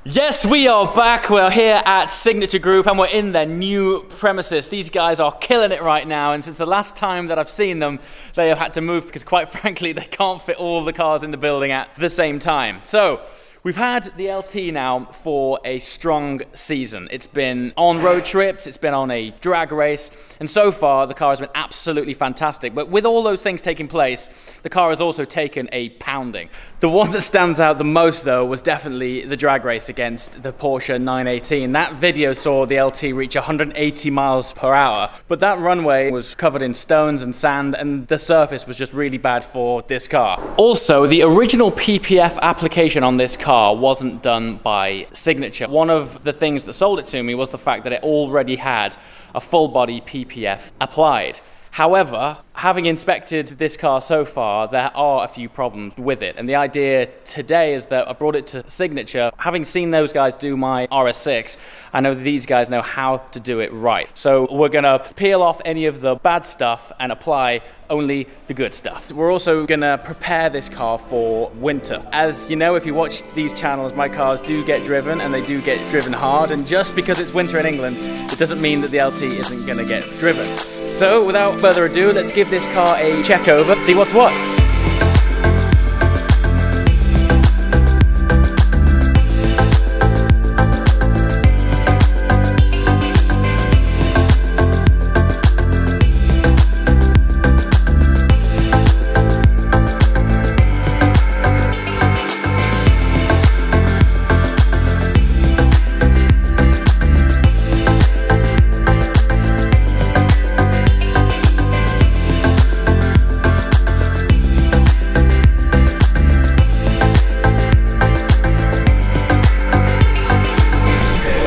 Yes, we are back. We're here at Signature Group and we're in their new premises. These guys are killing it right now, and since the last time that I've seen them, they have had to move because quite frankly, they can't fit all the cars in the building at the same time. So, we've had the LT now for a strong season. It's been on road trips, it's been on a drag race, and so far the car has been absolutely fantastic. But with all those things taking place, the car has also taken a pounding. The one that stands out the most though was definitely the drag race against the Porsche 918. That video saw the LT reach 180 miles per hour, but that runway was covered in stones and sand, and the surface was just really bad for this car. Also, the original PPF application on this car wasn't done by Signature. One of the things that sold it to me was the fact that it already had a full body PPF applied. However, having inspected this car so far, there are a few problems with it. And the idea today is that I brought it to Signature. Having seen those guys do my RS6, I know that these guys know how to do it right. So we're gonna peel off any of the bad stuff and apply only the good stuff. We're also gonna prepare this car for winter. As you know, if you watch these channels, my cars do get driven, and they do get driven hard. And just because it's winter in England, it doesn't mean that the LT isn't gonna get driven. So without further ado, let's give this car a check over, see what's what.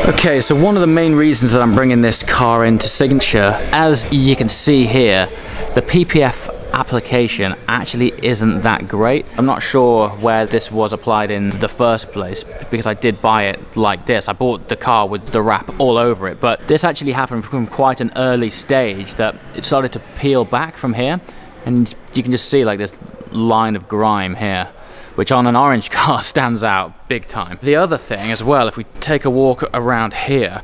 Okay, so one of the main reasons that I'm bringing this car into Signature, as you can see here, the PPF application actually isn't that great. I'm not sure where this was applied in the first place because I did buy it like this. I bought the car with the wrap all over it, but this actually happened from quite an early stage that it started to peel back from here, and you can just see like this line of grime here, which on an orange car stands out big time. The other thing as well, if we take a walk around here,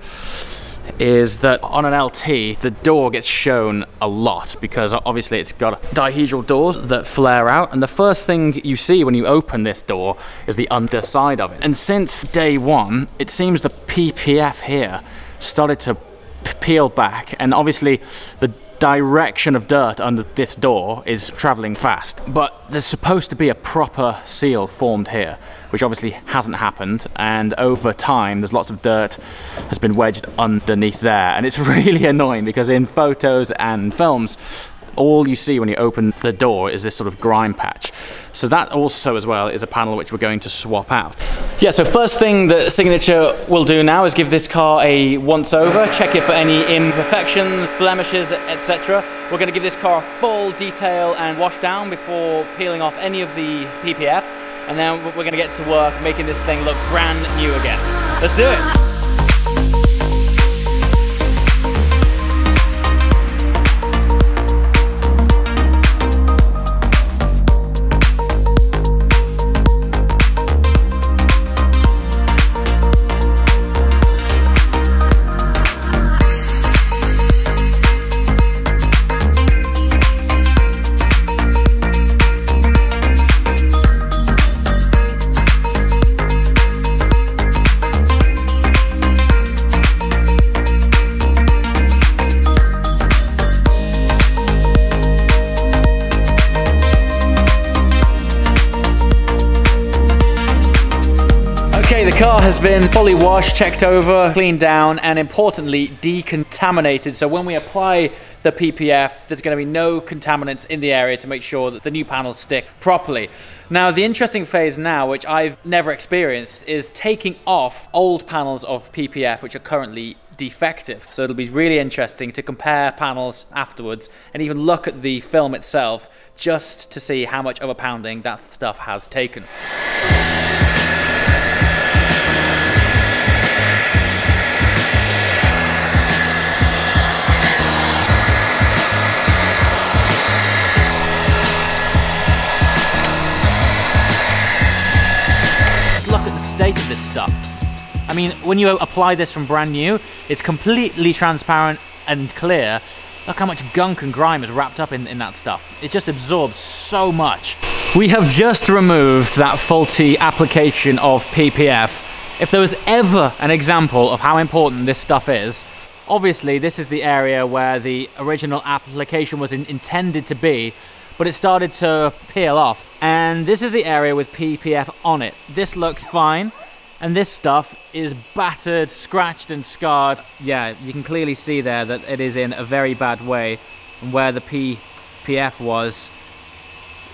is that on an LT, the door gets shown a lot because obviously it's got dihedral doors that flare out, and the first thing you see when you open this door is the underside of it. And since day one, it seems the PPF here started to peel back, and obviously the direction of dirt under this door is traveling fast, but there's supposed to be a proper seal formed here, which obviously hasn't happened, and over time there's lots of dirt has been wedged underneath there, and it's really annoying because in photos and films all you see when you open the door is this sort of grime patch. So that also as well is a panel which we're going to swap out. Yeah, so first thing that Signature will do now is give this car a once over, check it for any imperfections, blemishes, etc. We're going to give this car a full detail and wash down before peeling off any of the PPF, and then we're going to get to work making this thing look brand new again. Let's do it! Okay, the car has been fully washed, checked over, cleaned down, and importantly, decontaminated. So when we apply the PPF, there's going to be no contaminants in the area to make sure that the new panels stick properly. Now, the interesting phase now, which I've never experienced, is taking off old panels of PPF which are currently defective. So it'll be really interesting to compare panels afterwards and even look at the film itself just to see how much of a pounding that stuff has taken. State of this stuff. I mean, when you apply this from brand new, it's completely transparent and clear. Look how much gunk and grime is wrapped up in that stuff. It just absorbs so much. We have just removed that faulty application of PPF. If there was ever an example of how important this stuff is, obviously this is the area where the original application was intended to be, but it started to peel off. And this is the area with PPF on it. This looks fine. And this stuff is battered, scratched and scarred. Yeah, you can clearly see there that it is in a very bad way. And where the PPF was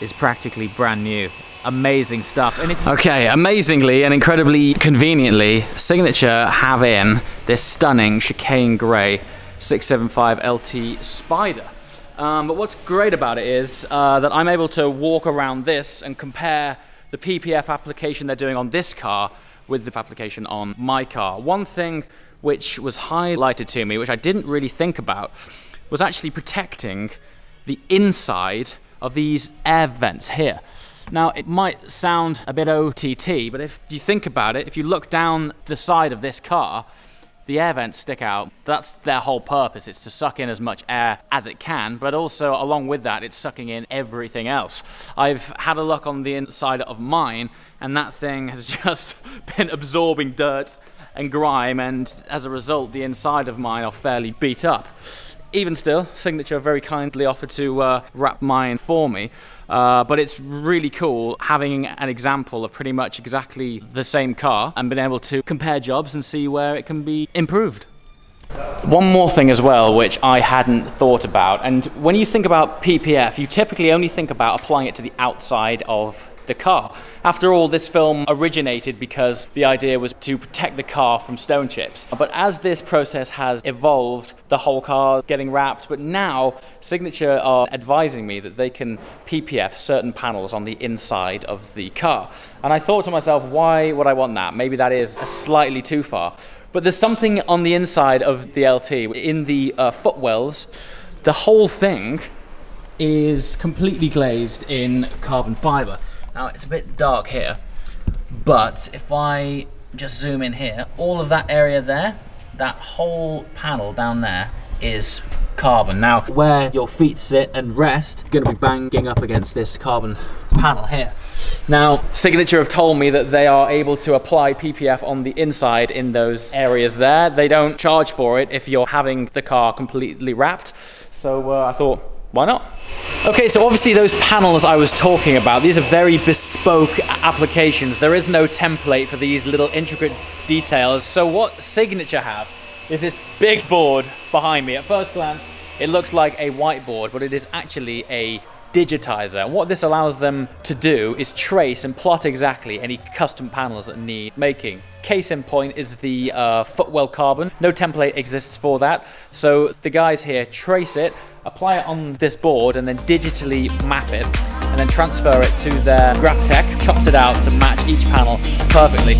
is practically brand new. Amazing stuff. And okay, amazingly and incredibly conveniently, Signature have in this stunning chicane grey 675 LT Spider. But what's great about it is that I'm able to walk around this and compare the PPF application they're doing on this car with the application on my car. One thing which was highlighted to me, which I didn't really think about, was actually protecting the inside of these air vents here. Now, it might sound a bit OTT, but if you think about it, if you look down the side of this car, the air vents stick out. That's their whole purpose. It's to suck in as much air as it can, but also along with that, it's sucking in everything else. I've had a look on the inside of mine, and that thing has just been absorbing dirt and grime, and as a result, the inside of mine are fairly beat up. Even still, Signature very kindly offered to wrap mine for me. But it's really cool having an example of pretty much exactly the same car and being able to compare jobs and see where it can be improved. One more thing as well, which I hadn't thought about, and when you think about PPF, you typically only think about applying it to the outside of the car. After all, this film originated because the idea was to protect the car from stone chips. But as this process has evolved, the whole car getting wrapped, but now Signature are advising me that they can PPF certain panels on the inside of the car. And I thought to myself, why would I want that? Maybe that is slightly too far. But there's something on the inside of the LT, in the footwells. The whole thing is completely glazed in carbon fiber. Now, it's a bit dark here, but if I just zoom in here, all of that area there, that whole panel down there is carbon. Now, where your feet sit and rest, you're going to be banging up against this carbon panel here. Now, Signature have told me that they are able to apply PPF on the inside in those areas there. They don't charge for it if you're having the car completely wrapped. So I thought, why not? Okay, so obviously those panels I was talking about, these are very bespoke applications. There is no template for these little intricate details. So what Signature have is this big board behind me. At first glance, it looks like a whiteboard, but it is actually a digitizer. And what this allows them to do is trace and plot exactly any custom panels that need making. Case in point is the footwell carbon. No template exists for that. So the guys here trace it, apply it on this board, and then digitally map it, and then transfer it to their graph tech, chops it out to match each panel perfectly.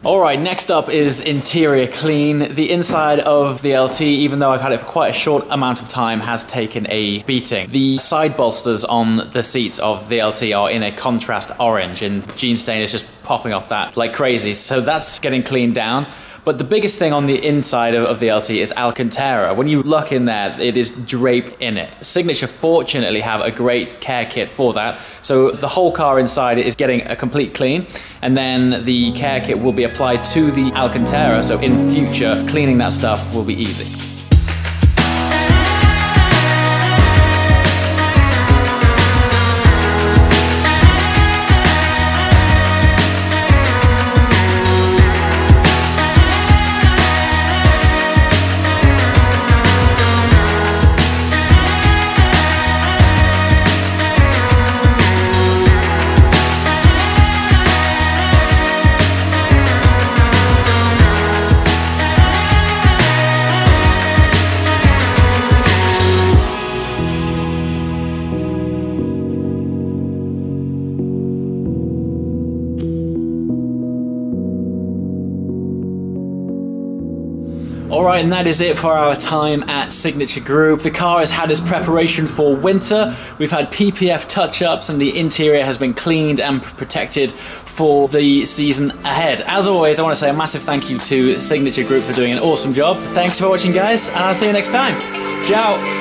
Alright, next up is interior clean. The inside of the LT, even though I've had it for quite a short amount of time, has taken a beating. The side bolsters on the seats of the LT are in a contrast orange, and gene stain is just popping off that like crazy, so that's getting cleaned down. But the biggest thing on the inside of the LT is Alcantara. When you look in there, it is draped in it. Signature fortunately have a great care kit for that. So the whole car inside is getting a complete clean, and then the care kit will be applied to the Alcantara, so in future, cleaning that stuff will be easy. Alright, and that is it for our time at Signature Group. The car has had its preparation for winter. We've had PPF touch-ups and the interior has been cleaned and protected for the season ahead. As always, I want to say a massive thank you to Signature Group for doing an awesome job. Thanks for watching, guys, and I'll see you next time. Ciao!